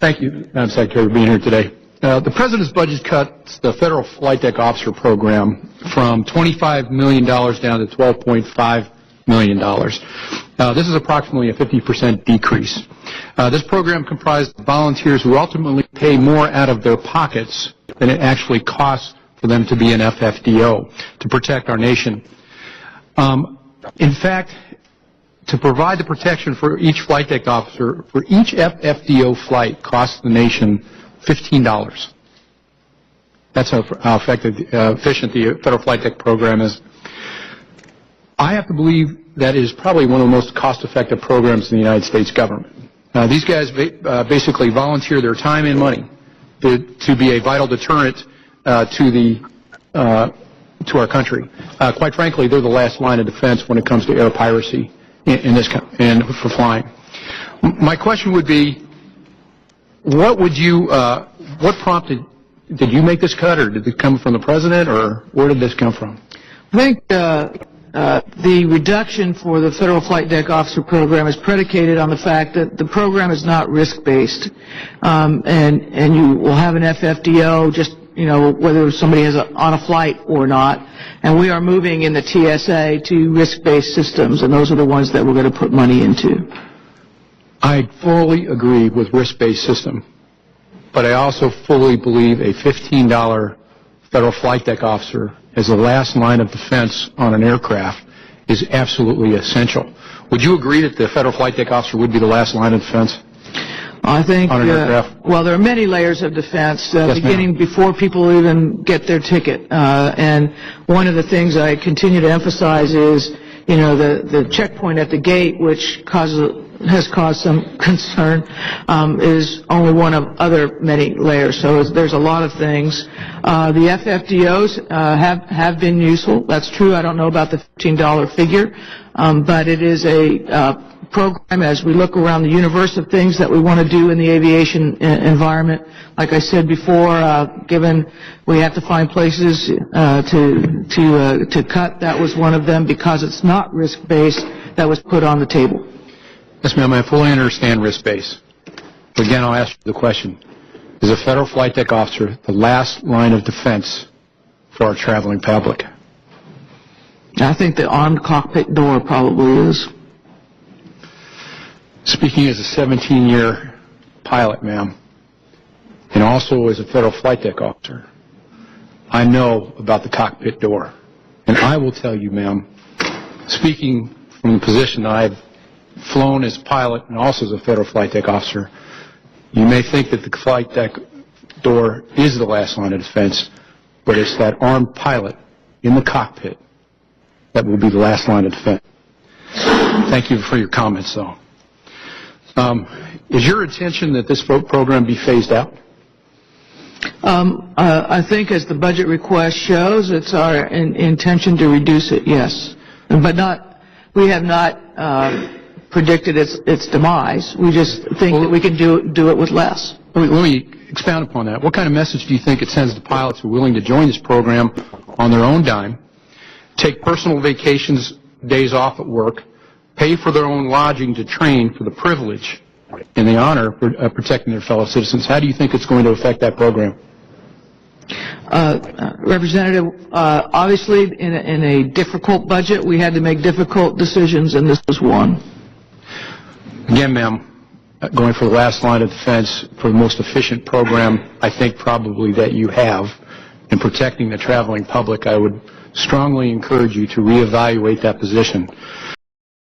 Thank you, Madam Secretary, for being here today. The President's budget cuts the Federal Flight Deck Officer Program from $25 million down to $12.5 million. This is approximately a 50% decrease. This program comprised volunteers who ultimately pay more out of their pockets than it actually costs for them to be an FFDO, to protect our nation. In fact, to provide the protection for each flight deck officer, for each FFDO flight costs the nation $15. That's how efficient the Federal Flight Deck program is. I have to believe that is probably one of the most cost-effective programs in the United States government. These guys basically volunteer their time and money to be a vital deterrent to our country. Quite frankly, they're the last line of defense when it comes to air piracy and for flying. My question would be, what prompted? Did you make this cut, or did it come from the President, or where did this come from? I think the reduction for the Federal Flight Deck Officer Program is predicated on the fact that the program is not risk-based, and you will have an FFDO just, whether somebody is on a flight or not, and we are moving in the TSA to risk-based systems, and those are the ones that we're going to put money into. I fully agree with risk-based system, but I also fully believe a $15 Federal Flight Deck Officer as the last line of defense on an aircraft is absolutely essential. Would you agree that the Federal Flight Deck Officer would be the last line of defense? I think, well, there are many layers of defense, beginning before people even get their ticket. And one of the things I continue to emphasize is, the checkpoint at the gate, which has caused some concern, is only one of other many layers. So there's a lot of things. The FFDOs have been useful. That's true. I don't know about the $15 figure, but it is a program as we look around the universe of things that we want to do in the aviation environment. Like I said before, given we have to find places to cut, that was one of them because it's not risk-based that was put on the table. Yes, ma'am, I fully understand risk-based. Again, I'll ask you the question. Is a Federal Flight Deck Officer the last line of defense for our traveling public? I think the armed cockpit door probably is. Speaking as a 17-year pilot, ma'am, and also as a Federal Flight Deck Officer, I know about the cockpit door. And I will tell you, ma'am, speaking from the position that I've flown as a pilot and also as a Federal Flight Deck Officer, you may think that the flight deck door is the last line of defense, but it's that armed pilot in the cockpit that will be the last line of defense. Thank you for your comments, though. Is your intention that this program be phased out? I think as the budget request shows, it's our intention to reduce it, yes. But we have not predicted its demise. We just think that we can do it with less. Let me expound upon that. What kind of message do you think it sends to pilots who are willing to join this program on their own dime, take personal vacations, days off at work, pay for their own lodging to train for the privilege and the honor of protecting their fellow citizens? How do you think it's going to affect that program? Representative, obviously in a difficult budget, we had to make difficult decisions, and this was one. Again, ma'am, going for the last line of defense for the most efficient program I think probably that you have in protecting the traveling public, I would strongly encourage you to reevaluate that position.